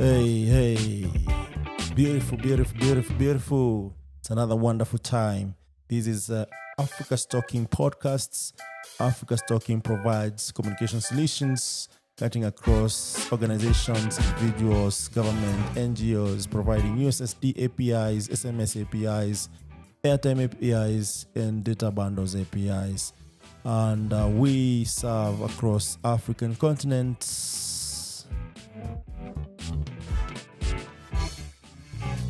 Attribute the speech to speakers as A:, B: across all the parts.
A: Hey, beautiful, beautiful, beautiful, beautiful. It's another wonderful time. This is Africa's Talking Podcasts. Africa's Talking provides communication solutions cutting across organizations, individuals, government, NGOs, providing USSD APIs, SMS APIs, airtime APIs, and data bundles APIs. And we serve across African continents.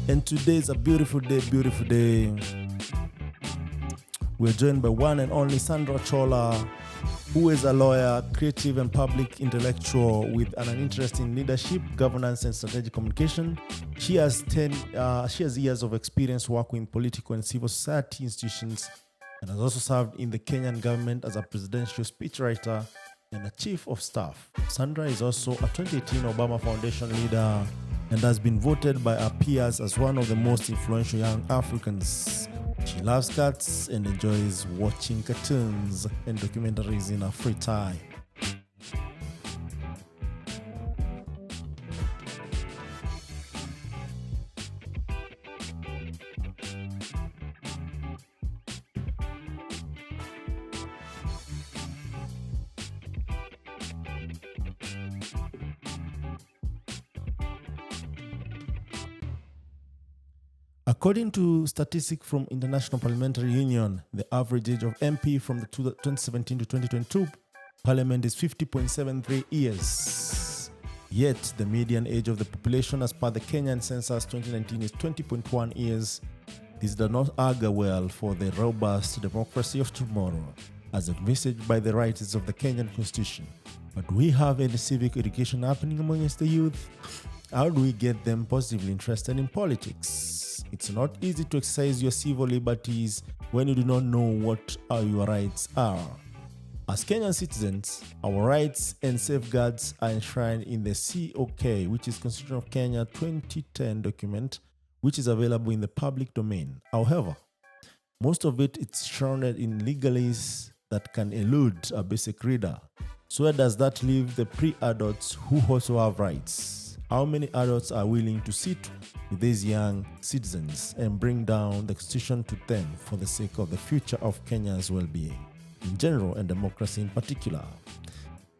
A: And today is a beautiful day, beautiful day. We're joined by one and only Sandra Ochola, who is a lawyer, creative and public intellectual with an interest in leadership, governance, and strategic communication. She has years of experience working in political and civil society institutions and has also served in the Kenyan government as a presidential speechwriter and a chief of staff. Sandra is also a 2018 Obama Foundation leader and has been voted by her peers as one of the most influential young Africans. She loves cats and enjoys watching cartoons and documentaries in her free time. According to statistics from International Parliamentary Union, the average age of MP from the 2017 to 2022 Parliament is 50.73 years. Yet, the median age of the population as per the Kenyan Census 2019 is 20.1 years. This does not augur well for the robust democracy of tomorrow, as envisaged by the writers of the Kenyan Constitution. But do we have any civic education happening amongst the youth? How do we get them positively interested in politics? It's not easy to exercise your civil liberties when you do not know what your rights are. As Kenyan citizens, our rights and safeguards are enshrined in the COK, which is Constitution of Kenya 2010 document, which is available in the public domain. However, most of it is shrouded in legalese that can elude a basic reader. So where does that leave the pre-adults who also have rights? How many adults are willing to sit with these young citizens and bring down the Constitution to them for the sake of the future of Kenya's well-being, in general and democracy in particular?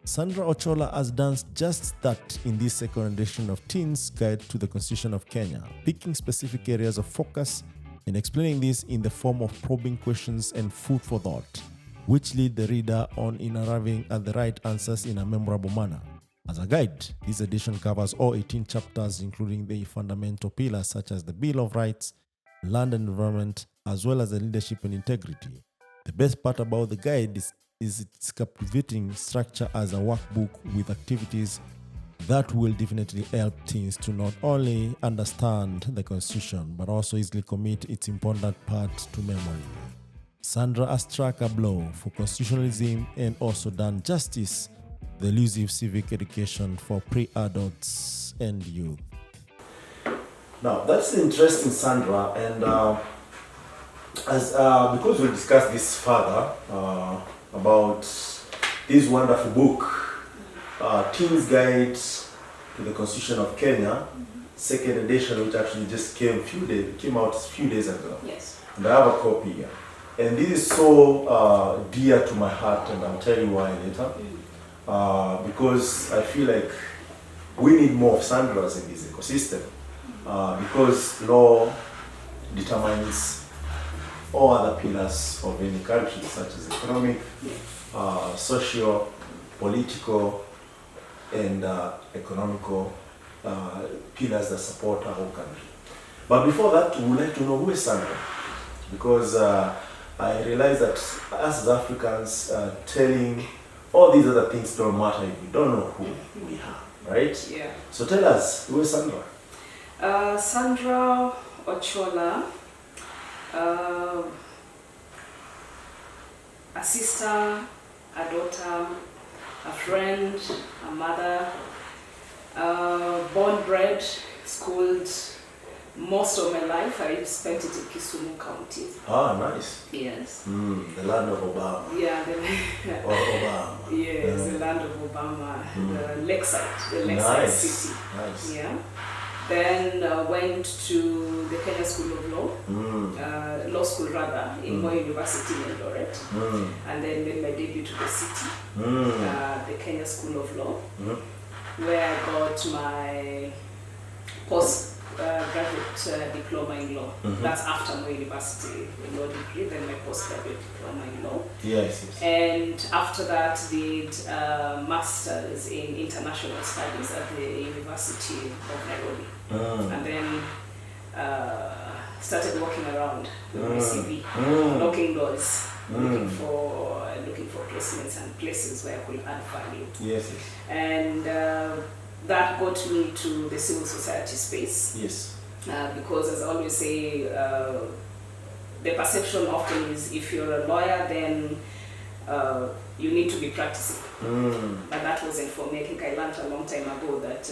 A: Sandra Ochola has done just that in this second edition of Teens Guide to the Constitution of Kenya, picking specific areas of focus and explaining this in the form of probing questions and food for thought, which lead the reader on in arriving at the right answers in a memorable manner. As a guide, this edition covers all 18 chapters, including the fundamental pillars such as the Bill of Rights, land and environment, as well as the leadership and integrity. The best part about the guide is its captivating structure as a workbook with activities that will definitely help teens to not only understand the Constitution, but also easily commit its important part to memory. Sandra has struck a blow for constitutionalism and also done justice the elusive civic education for pre-adults and youth. Now, that's interesting, Sandra, and because we'll discuss this further about this wonderful book, Teens Guide to the Constitution of Kenya, second edition, which actually just came out a few days ago.
B: Yes.
A: And I have a copy here. And this is so dear to my heart, and I'll tell you why later. Because I feel like we need more of Sandras in this ecosystem, because law determines all other pillars of any country, such as economic, social, political, and economical pillars that support our whole country. But before that, we would like to know who is Sandra, because I realize that us as Africans, telling all these other things don't matter if we don't know who we are, right?
B: Yeah.
A: So tell us, who is Sandra?
B: Sandra Ochola, a sister, a daughter, a friend, a mother, born, bred, schooled, most of my life I spent it in Kisumu County.
A: Ah, nice.
B: Yes.
A: The land of Obama.
B: Yeah,
A: Or Obama.
B: yes, the land of Obama, the Lakeside
A: Nice.
B: city.
A: Nice.
B: Yeah. Then went to the Kenya School of Law, law school rather, in Moi University in Eldoret, and then made my debut to the city, the Kenya School of Law, where I got my postgraduate diploma in law. That's after my university law degree, then my postgraduate diploma in law.
A: Yes.
B: And after that, did masters in international studies at the University of Nairobi. And then started walking around with my CV, knocking doors, looking for placements and places where I could add value.
A: Yes.
B: And that got me to the civil society space.
A: Yes.
B: Because, as I always say, the perception often is if you're a lawyer, then you need to be practicing. But that wasn't for me. I think I learned a long time ago that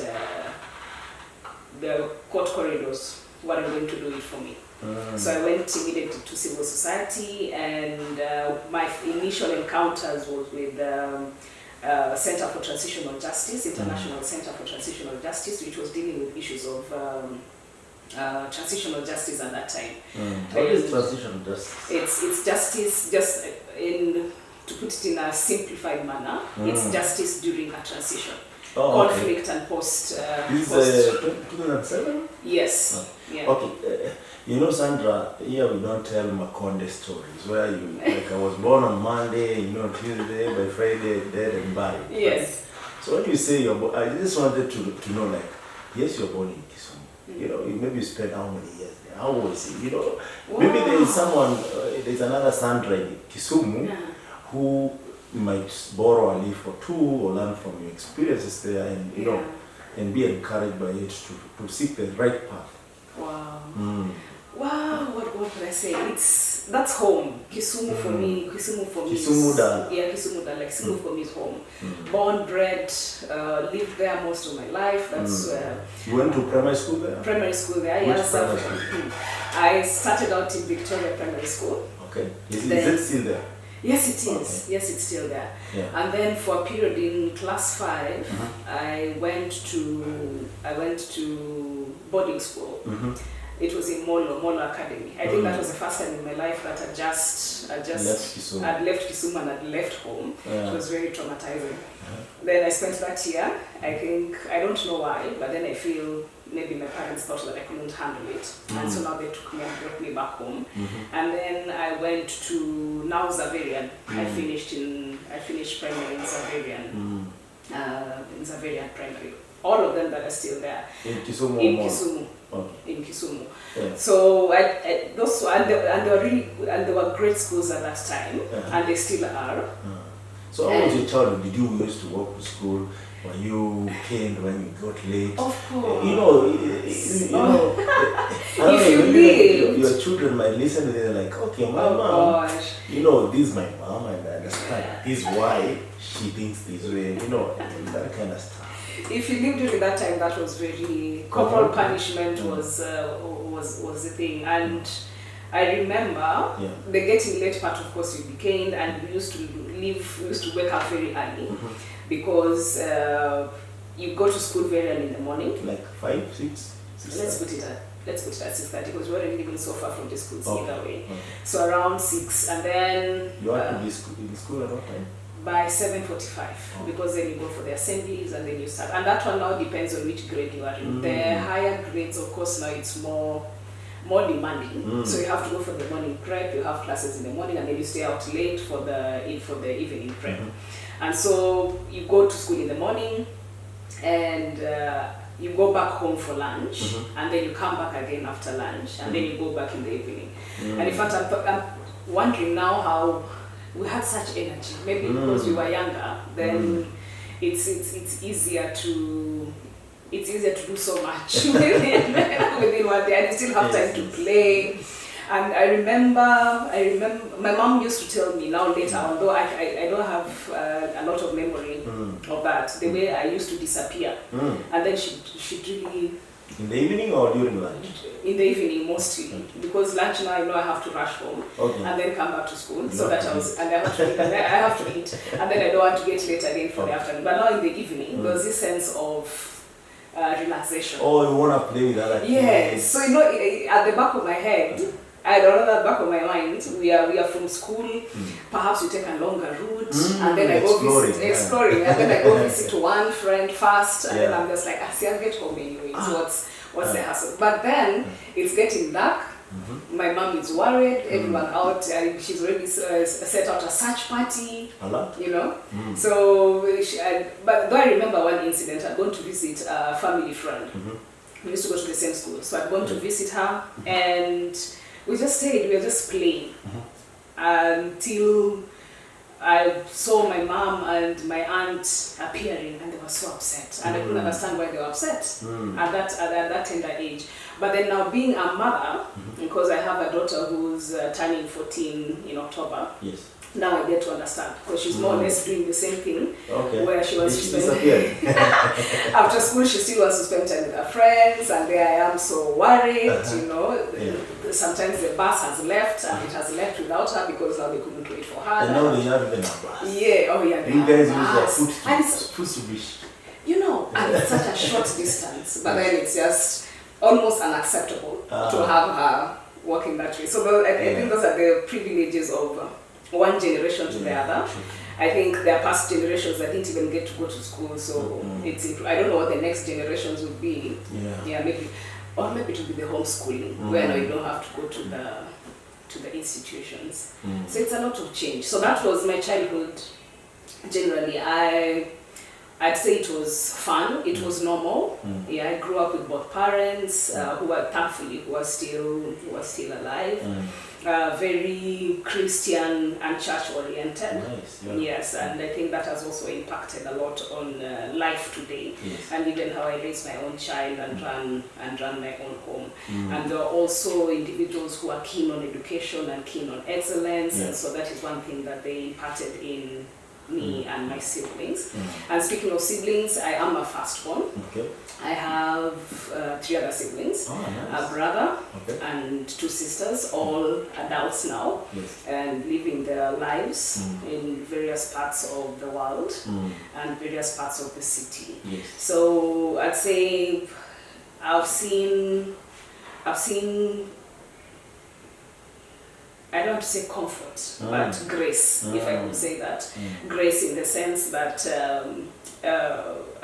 B: the court corridors weren't going to do it for me. So I went immediately to civil society, and my initial encounters was with Center for Transitional Justice, International Center for Transitional Justice, which was dealing with issues of transitional justice at that time.
A: What is transitional justice?
B: It's justice, just to put it in a simplified manner, it's justice during a transition. Conflict and post.
A: This is 2007?
B: Yes. Yeah.
A: Okay. You know, Sandra, here we don't tell Makonde stories where you, like, I was born on Monday, Tuesday, by Friday, dead and buried.
B: Yes.
A: Right? So when you say you're born, I just wanted to know, like, yes, you're born in Kisumu. You maybe spent how many years there? How was it?
B: Wow.
A: Maybe there is someone, there's another Sandra in Kisumu who might borrow a leaf or two or learn from your experiences there, and and be encouraged by it to seek the right path.
B: Wow. Wow, what could I say? That's home. Kisumu for me.
A: Kisumu da.
B: Yeah, Kisumu da. Like Kisumu for me is home. Born, bred, lived there most of my life. That's
A: You went to primary school there?
B: Primary school there.
A: Which
B: yes.
A: primary school?
B: I started out in Victoria Primary School.
A: Okay. Is it still there?
B: Yes, it is.
A: Okay.
B: Yes, it's still there.
A: Yeah.
B: And then for a period in class 5, I went to boarding school. It was in Molo Academy. I think that was the first time in my life that I'd left Kisumu and I'd left home. It was very traumatizing. Then I spent that year. I don't know why, but then I feel maybe my parents thought that I couldn't handle it. And so now they took me and brought me back home. And then I went to now Zaverian. I finished primary in Zaverian. In Zaverian Primary. All of them that are still there.
A: In Kisumu?
B: In Kisumu.
A: Okay.
B: In Kisumu.
A: Yeah.
B: So those and they were really good, and they were great schools at that time, and they still are.
A: So how was your childhood? Did you used to walk to school? Were you caned when you got late?
B: Of course.
A: If
B: you did,
A: your children might listen and they're like, okay, my mom, this is my mom, and I understand. This is why she thinks this way, that kind of stuff.
B: If you lived during that time, that was very corporal punishment was the thing, and I remember the getting late part. Of course, you became, and we used to wake up very early because you go to school very early in the morning,
A: like 5, 6.
B: Let's put it at 6:30 because we weren't living so far from the schools either way. So around 6, and then
A: you had to be in school at what time?
B: By 7:45, because then you go for the assemblies and then you start. And that one now depends on which grade you are in. The higher grades, of course, now it's more demanding. So you have to go for the morning prep. You have classes in the morning, and then you stay out late for the evening prep. And so you go to school in the morning, and you go back home for lunch, and then you come back again after lunch, and then you go back in the evening. And in fact, I'm wondering now how we had such energy. Maybe because we were younger, then it's easier to do so much within one day, and you still have time to play. And I remember my mom used to tell me now later, although I don't have a lot of memory of that, the way I used to disappear, and then she'd really
A: In the evening or during lunch?
B: In the evening mostly, because lunch now I know I have to rush home and then come back to school. So that I was, and I have to eat, and then I have to eat, and then I don't want to get late again for the afternoon. But now in the evening, there's this sense of relaxation.
A: Oh, you want to play with other kids?
B: Yes. So at the back of my head, I don't know, at the back of my mind, we are from school. Perhaps we take a longer route, and then I go exploring, and then I go visit one friend first, and then I'm just like, see, I'll get home anyway. So what's the hassle? But then it's getting dark. My mom is worried. Everyone out. She's already set out a search party. You know. So, but though I remember one incident, I'd gone to visit a family friend. We used to go to the same school, so I'd gone to visit her, and we just stayed. We were just playing until I saw my mom and my aunt appearing, and they were so upset, and I couldn't understand why they were upset at that tender age. But then now being a mother, because I have a daughter who's turning 14 in October. Yes. Now I get to understand, because she's more or less doing the same thing. Okay. Where she wants to spend after school, she still wants to spend time with her friends, and there I am so worried. You know, sometimes the bus has left, and it has left without her because now they couldn't wait for her.
A: And now they have even a bus.
B: Yeah. Oh yeah.
A: You guys use their foot to reach.
B: You know, and it's such a short distance, but then it's just almost unacceptable to have her walking that way. So I think those are the privileges of one generation to the other. I think their past generations, I didn't even get to go to school, so I don't know what the next generations would be. Maybe it would be the homeschooling, where now you don't have to go to the institutions. So it's a lot of change. So that was my childhood. Generally, I'd say it was fun. It was normal. I grew up with both parents who are still alive. Very Christian and church oriented. Nice, yes, and I think that has also impacted a lot on life today, and even how I raise my own child and run my own home. And there are also individuals who are keen on education and keen on excellence, and so that is one thing that they imparted in me and my siblings. And speaking of siblings, I am a firstborn. I have 3 other siblings, a brother and 2 sisters, all adults now, and living their lives in various parts of the world and various parts of the city. So I'd say I've seen I don't want to say comfort, but grace, if I could say that. Grace in the sense that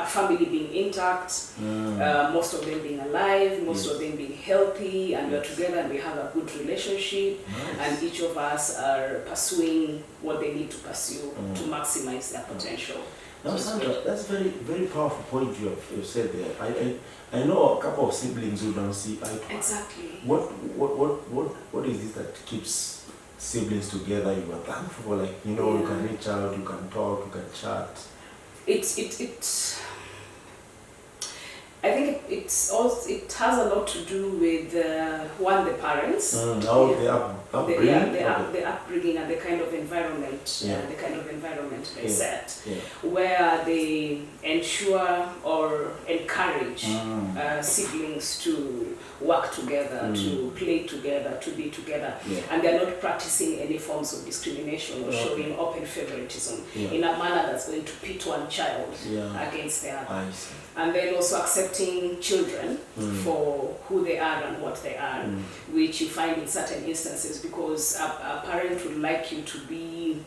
B: a family being intact, most of them being alive, most of them being healthy, and we're together and we have a good relationship, and each of us are pursuing what they need to pursue to maximize their potential.
A: Now, Sandra, that's very, very powerful point you have said there. I know a couple of siblings who don't see eye to eye.
B: Exactly.
A: What is it that keeps siblings together? You are thankful, like, you know, you can reach out, you can talk, you can chat. I think it has a lot to do with one, the parents, the upbringing,
B: the upbringing and the kind of environment, they set, where they ensure or encourage siblings to work together, to play together, to be together, and they're not practicing any forms of discrimination or showing open favoritism in a manner that's going to pit one child against the other. And then also accepting children for who they are and what they are, which you find in certain instances, because a parent would like you to be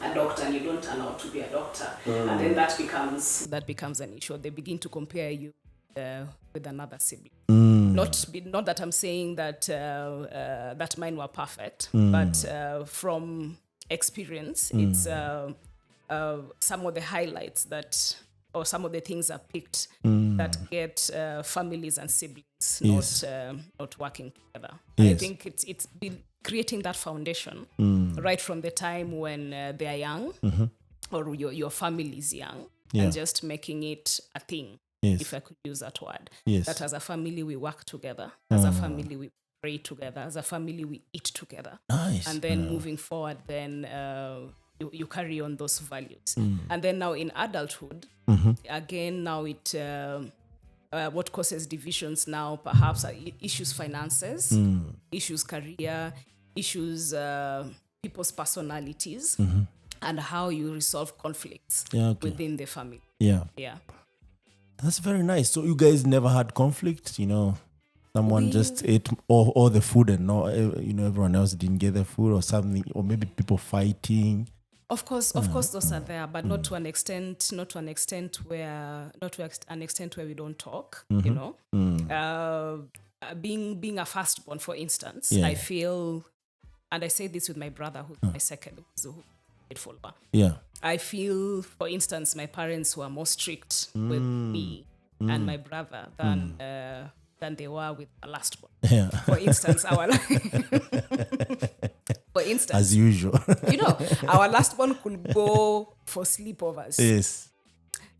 B: a doctor and you don't turn out to be a doctor, and then that becomes an issue. They begin to compare you with another sibling. Not that I'm saying that that mine were perfect, but from experience, it's some of the highlights that, or some of the things are picked that get families and siblings not working together. I think it's been creating that foundation right from the time when they are young, or your family is young, and just making it a thing, if I could use that word. That as a family we work together, as a family we pray together, as a family we eat together. And then moving forward, then you carry on those values. And then now in adulthood, again, now it what causes divisions now perhaps are issues finances, issues career, issues people's personalities, and how you resolve conflicts within the family.
A: Yeah. That's very nice. So you guys never had conflict, someone just ate all the food and everyone else didn't get the food or something, or maybe people fighting.
B: Of course, those are there, but not to an extent where we don't talk. Being a firstborn, for instance, I feel, and I say this with my brother, who's my second, who's follower.
A: Yeah,
B: I feel, for instance, my parents were more strict with me and my brother than they were with the last one.
A: Yeah.
B: For instance,
A: as usual,
B: our last one could go for sleepovers.
A: Yes.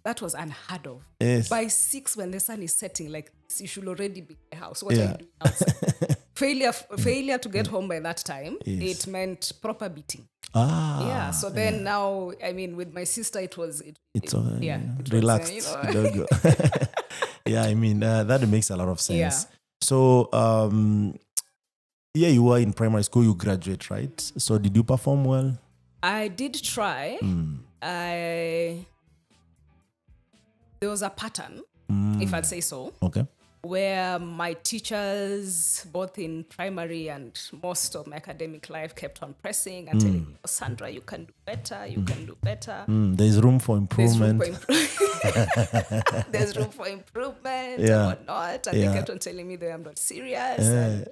B: That was unheard of.
A: Yes.
B: By 6, when the sun is setting, like, you should already be in the house. What are you doing outside? Failure to get home by that time, it meant proper beating. So then now, I mean, with my sister, it was
A: relaxed. Yeah, I mean, that makes a lot of sense.
B: Yeah.
A: So, you were in primary school, you graduate, right? So did you perform well?
B: I did try. There was a pattern, if I'd say so.
A: Okay.
B: Where my teachers, both in primary and most of my academic life, kept on pressing and telling me, Sandra, you can do better, you can do better.
A: There's room for improvement.
B: There's room for improvement and whatnot. And they kept on telling me that I'm not serious and,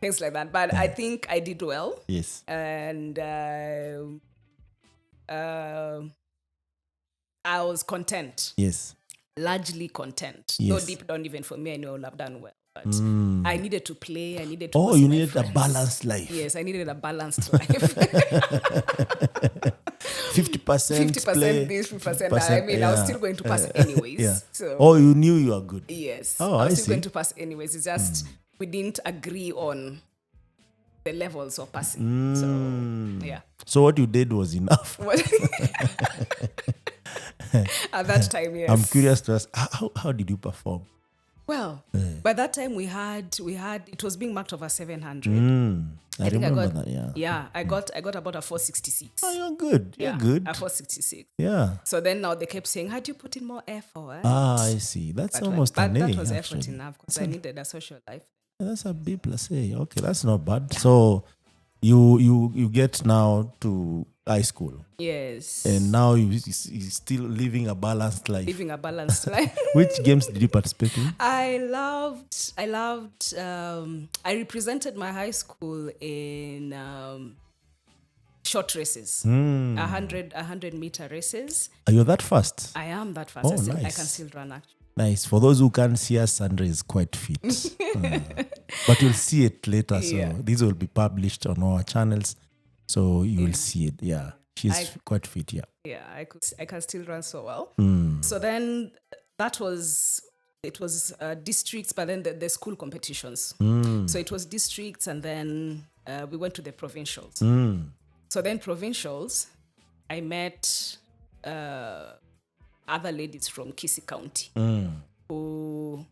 B: things like that. But I think I did well.
A: Yes.
B: And I was content.
A: Yes.
B: Largely content.
A: Yes.
B: Though deep down, even for me, I know I would have done well. But I needed to play. I needed to.
A: Oh, you needed a balanced life.
B: Yes, I needed a balanced life.
A: 50% play.
B: This, 50%. I mean, I was still going to pass anyways. So.
A: Oh, you knew you were good.
B: Yes.
A: Oh,
B: I was
A: I
B: still
A: see.
B: going to pass anyways. It's just we didn't agree on the levels of passing. So, yeah.
A: So what you did was enough.
B: At that time, yes.
A: I'm curious to ask, how did you perform?
B: Well, by that time we had it was being marked over 700.
A: I
B: think
A: remember
B: I got
A: that.
B: I got about a 466.
A: Oh, you're good. You're good.
B: A 466.
A: Yeah.
B: So then now they kept saying, "Had you put in more effort?"
A: I see. That's almost an A.
B: That was effort
A: actually.
B: enough because I needed a social life.
A: That's a B plus A. Okay, that's not bad. So you get now to high school.
B: Yes.
A: And now you still living a balanced life. Which games did you participate in?
B: I represented my high school in short races, 100-meter races.
A: Are you that fast?
B: I am that fast.
A: Oh, nice.
B: I can still run actually.
A: Nice. For those who can't see us, Sandra is quite fit. But you'll see it later. So these will be published on our channels. So you will see it. Yeah. She's quite fit. Yeah.
B: Yeah. I can still run so well. So then it was districts, but then the school competitions. So it was districts, and then we went to the provincials. So then provincials, I met other ladies from Kisii County who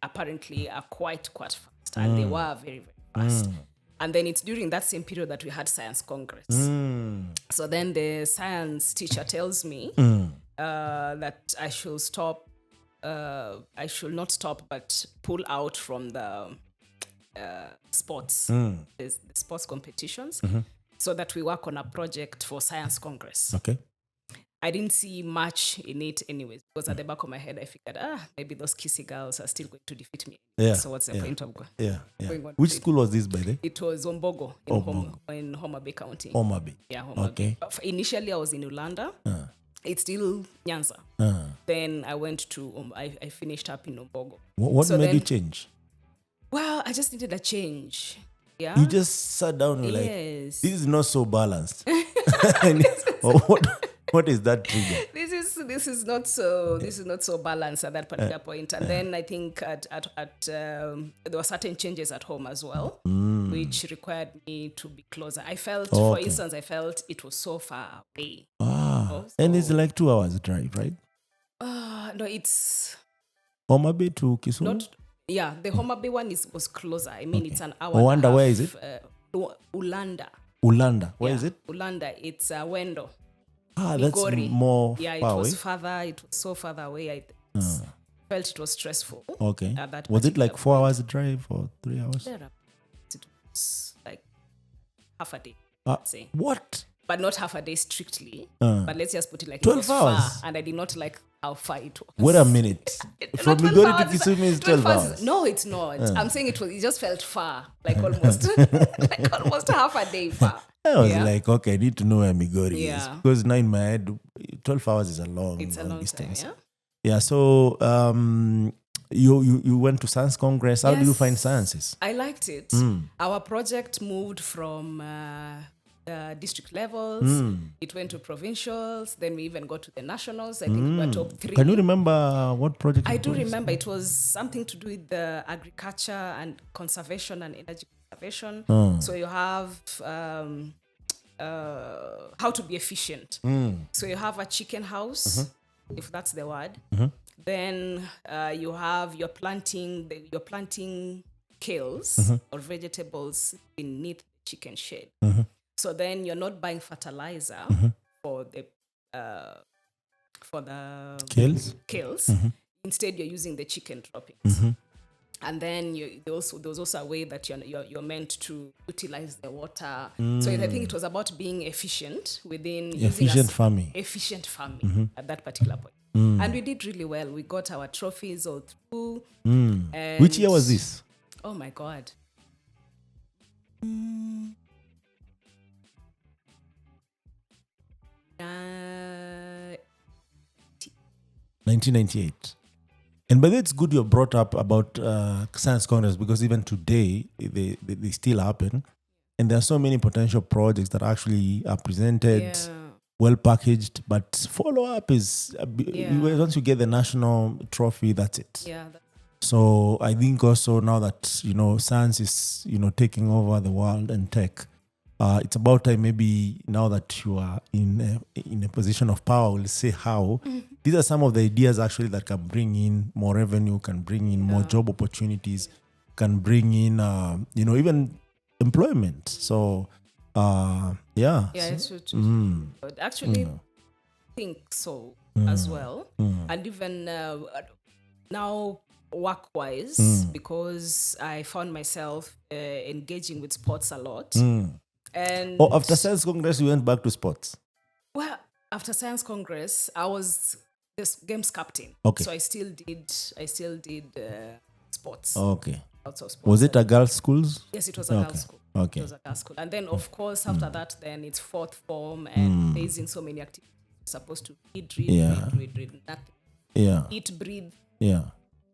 B: apparently are quite fast, and they were very, very fast. And then it's during that same period that we had Science Congress. So then the science teacher tells me that I should not stop, but pull out from the sports, the sports competitions, so that we work on a project for Science Congress.
A: Okay.
B: I didn't see much in it anyways, because at the back of my head, I figured, maybe those Kisii girls are still going to defeat me.
A: Yeah.
B: So what's the point of going?
A: Yeah. Which school was this, by the way?
B: It was Ombogo in Homa Bay County.
A: Homa Bay.
B: Yeah, Homa Bay. Initially, I was in Ulanda. It's still Nyanza. Then I went to, I finished up in Ombogo.
A: What made you change?
B: Well, I just needed a change. Yeah.
A: You just sat down and like,
B: yes.
A: This is not so balanced. What is that trigger?
B: This is not so balanced at that particular point. And then I think there were certain changes at home as well, which required me to be closer. I felt, for instance, it was so far away.
A: And it's like 2 hours drive, right?
B: No, it's
A: Homa Bay to Kisumu?
B: The Homa Bay one was closer. I mean, it's an hour.
A: Rwanda, where is it?
B: Ulanda.
A: Ulanda. Where is it?
B: Ulanda. It's Wendo.
A: That's
B: Migori.
A: more
B: Yeah,
A: far
B: it was
A: away.
B: further. It was so further away. I felt it was stressful.
A: Okay.
B: At that
A: Was it like
B: particular
A: 4 hours drive or 3 hours?
B: point. It was like half a day, I'd say.
A: What?
B: But not half a day strictly. But let's just put it like
A: 12
B: it was
A: hours?
B: far, and I did not like how far it was.
A: Wait a minute. From
B: Not 12
A: Migori to
B: hours,
A: Kisumu is 12 hours.
B: No, it's not. I'm saying it just felt far, like almost, like almost half a day far.
A: I was like, okay, I need to know where Migori is.
B: Yeah.
A: Because now in my head, 12 hours is a long,
B: It's a long
A: distance.
B: time,
A: Yeah, so you went to Science Congress. How did you find sciences?
B: I liked it. Our project moved from district levels. It went to provincials. Then we even got to the nationals. I think we were top 3.
A: Can you remember what project
B: I
A: it
B: do
A: was?
B: remember it was something to do with the agriculture and conservation and energy conservation. So you have how to be efficient. So you have a chicken house, if that's the word. Then you have you're planting kales or vegetables beneath the chicken shed. So then you're not buying fertilizer for the kales. Instead, you're using the chicken droppings. And then there was also a way that you're meant to utilize the water. So I think it was about being efficient within
A: efficient farming
B: at that particular point. And we did really well. We got our trophies all through. And
A: which year was this?
B: Oh my God.
A: 1998. And by the way, it's good you brought up about Science Congress because even today, they still happen. And there are so many potential projects that actually are presented, well packaged, but follow-up is, once you get the national trophy, that's it.
B: Yeah.
A: So I think also now that, science is, taking over the world and tech, it's about time maybe now that you are in a position of power, we'll say how. These are some of the ideas actually that can bring in more revenue, can bring in more job opportunities, can bring in, even employment. So,
B: Yeah, it's true. Actually, think so as well. And even now, work-wise, because I found myself engaging with sports a lot. And
A: after Science Congress, you went back to sports?
B: Well, after Science Congress, I was this games captain.
A: Okay.
B: So I still did sports.
A: Okay.
B: Lots of sports.
A: Was it a girls' school?
B: Yes, it was a girls' school.
A: Okay.
B: It was a girls' school. And then, of course, after that, then it's fourth form and there's in so many activities. You're supposed to read, nothing.
A: Yeah.
B: Eat, breathe.
A: Yeah.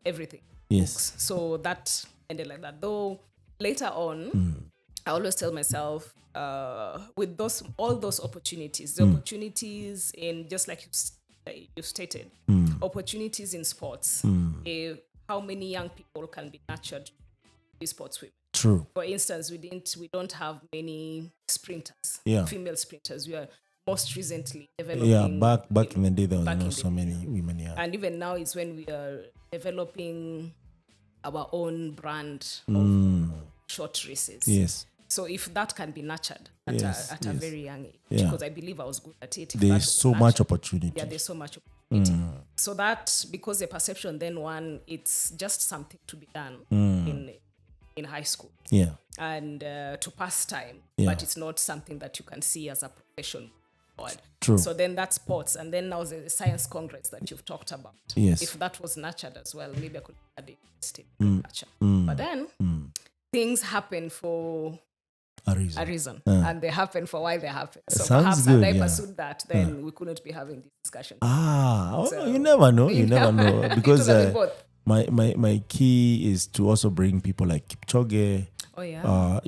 B: Everything.
A: Yes.
B: Books. So that ended like that. Though later on, I always tell myself, with all those opportunities, the opportunities in, just like you stated, opportunities in sports, how many young people can be nurtured to be sports women.
A: True.
B: For instance, we don't have many sprinters, female sprinters. We are most recently developing.
A: Yeah, back in the day, there was not so many women. Yeah.
B: And even now is when we are developing our own brand of short races.
A: Yes.
B: So if that can be nurtured at a very young age, because I believe I was good at it.
A: There's so much opportunity.
B: Yeah, there's so much opportunity. So that, because the perception then it's just something to be done in high school.
A: Yeah.
B: And to pass time. But it's not something that you can see as a profession.
A: True.
B: So then that's sports. And then now the Science Congress that you've talked about.
A: Yes.
B: If that was nurtured as well, maybe I could add it to nurture. But then things happen for a reason. And they happen for why they happen. So perhaps had I pursued that, then we couldn't be having this discussion.
A: You never know. You never know. Because my key is to also bring people like Kipchoge.
B: Oh, yeah.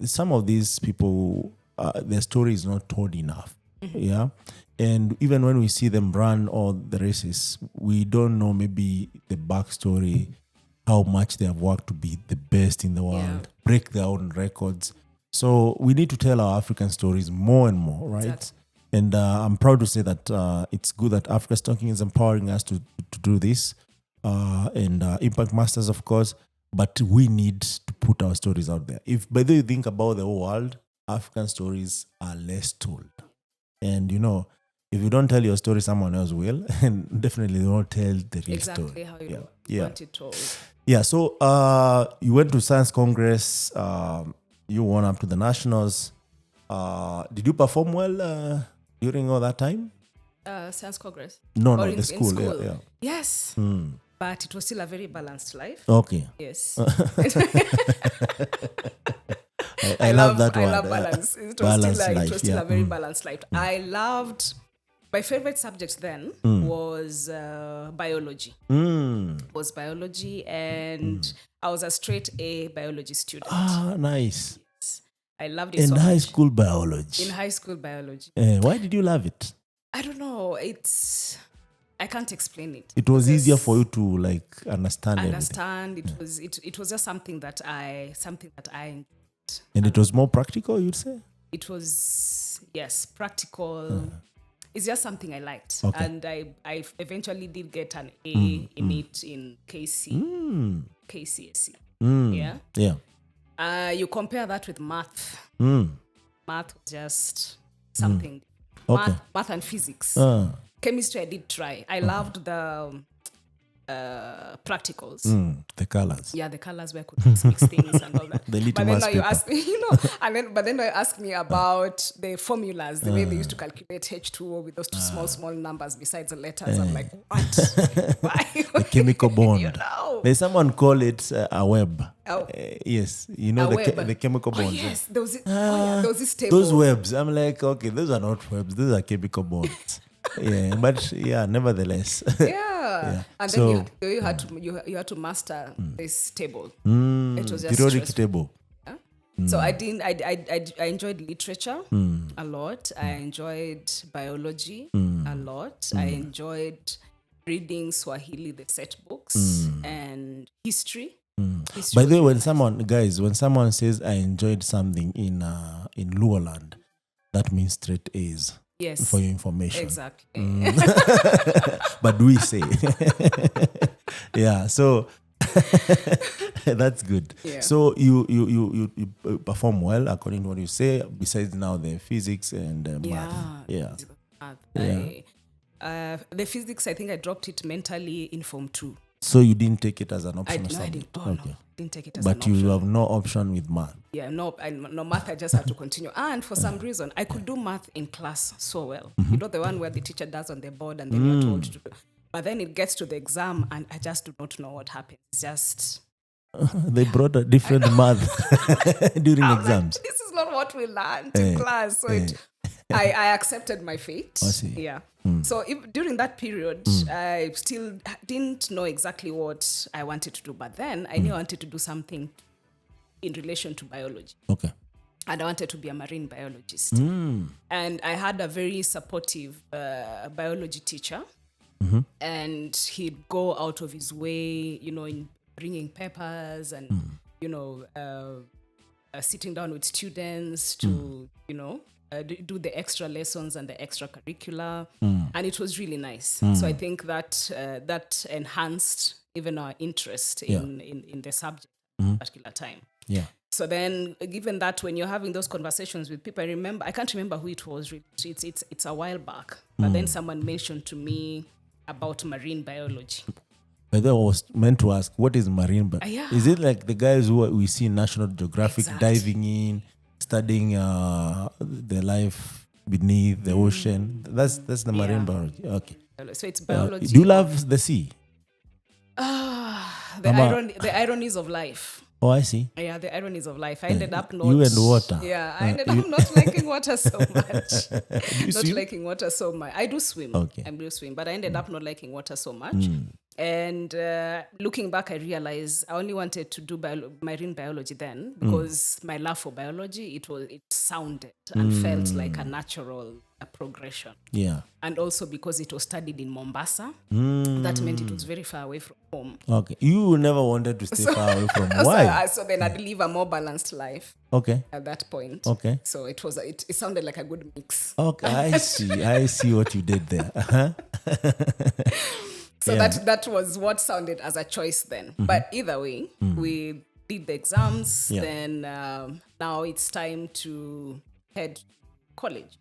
A: Some of these people, their story is not told enough. Yeah. And even when we see them run all the races, we don't know maybe the backstory, how much they have worked to be the best in the world, break their own records. So we need to tell our African stories more and more, right? Exactly. And I'm proud to say that it's good that Africa's Talking is empowering us to do this. and Impact Masters, of course. But we need to put our stories out there. If by the way you think about the whole world, African stories are less told. And if you don't tell your story, someone else will. And definitely they won't tell the real story.
B: Exactly how you want it told.
A: Yeah, so you went to Science Congress, you won up to the Nationals. Did you perform well during all that time?
B: Science Congress?
A: No,
B: in
A: school. Yeah.
B: Yes. But it was still a very balanced life.
A: Okay.
B: Yes.
A: I love that word.
B: I love balance. It was still a very balanced life. I loved... My favorite subject then was biology. Was biology, and I was a straight A biology student.
A: Ah, nice.
B: Yes. I loved it so
A: much. In high school biology. Why did you love it?
B: I don't know. I can't explain it.
A: It was easier for you to understand.
B: Everything. It was just something that I enjoyed.
A: And it was more practical, you'd say?
B: It was, yes, practical. It's just something I liked.
A: Okay.
B: And I eventually did get an A in it in KCSE. Yeah?
A: Yeah.
B: You compare that with math. Math was just something.
A: Okay.
B: Math and physics. Chemistry I did try. I loved the practicals.
A: The colors.
B: Yeah, the colors where I could mix things and all that.
A: The little
B: but then now
A: paper.
B: you ask me, but then now you ask me about the formulas, the way they used to calculate H2O with those two small numbers besides the letters. I'm like, what? Why?
A: The chemical bond. There's someone call it a web.
B: Oh.
A: Yes, the chemical bonds.
B: Yes, there was this table.
A: Those webs. I'm like, okay, those are not webs. Those are chemical bonds. But nevertheless.
B: Yeah. And then you had to master this table. It was just
A: periodic
B: stressful.
A: table.
B: Yeah? So I enjoyed literature a lot. I enjoyed biology a lot. I enjoyed reading Swahili, the set books, and history.
A: By the way, when someone says I enjoyed something in Luoland, that means straight A's.
B: Yes.
A: For your information.
B: Exactly.
A: But we say. Yeah, so that's good. Yeah. So you perform well according to what you say, besides now the physics and math. Yeah.
B: The physics, I think I dropped it mentally in Form 2.
A: So you didn't take it as an option or something?
B: No, didn't take it as an option.
A: But you have no option with math?
B: Yeah, no math, I just had to continue. And for some reason, I could do math in class so well. The one where the teacher does on the board and then you're told to do. But then it gets to the exam and I just do not know what happens. It's just...
A: They brought a different math during exams.
B: Like, this is not what we learned in class. So I accepted my fate.
A: I see.
B: Yeah. So during that period, I still didn't know exactly what I wanted to do. But then I knew I wanted to do something in relation to biology.
A: Okay.
B: And I wanted to be a marine biologist. And I had a very supportive biology teacher. And he'd go out of his way, in bringing papers and, sitting down with students to, do the extra lessons and the extracurricular. And it was really nice. So I think that that enhanced even our interest in the subject at a particular time.
A: Yeah.
B: So then, given that when you're having those conversations with people, I can't remember who it was. It's a while back. But then someone mentioned to me about marine biology.
A: But I was meant to ask, what is marine biology? Is it like the guys who we see in National Geographic diving in, studying the life beneath the ocean? That's the marine biology. Okay.
B: So it's biology.
A: Do you love the sea?
B: The ironies of life.
A: Oh, I see.
B: Yeah, the ironies of life. I ended up not...
A: You and water.
B: Yeah, I ended up not liking water so much. Liking water so much. I do swim.
A: Okay.
B: I do swim, but I ended up not liking water so much. And looking back, I realized I only wanted to do marine biology then because my love for biology, it sounded and felt like a natural progression. Yeah. And also because it was studied in Mombasa, that meant it was very far away from home.
A: Okay. You never wanted to stay far away from why?
B: So then I'd live a more balanced life.
A: Okay.
B: At that point.
A: Okay.
B: So it sounded like a good mix.
A: Okay, I see what you did there.
B: So that was what sounded as a choice then. But either way, we did the exams. Then now it's time to head college.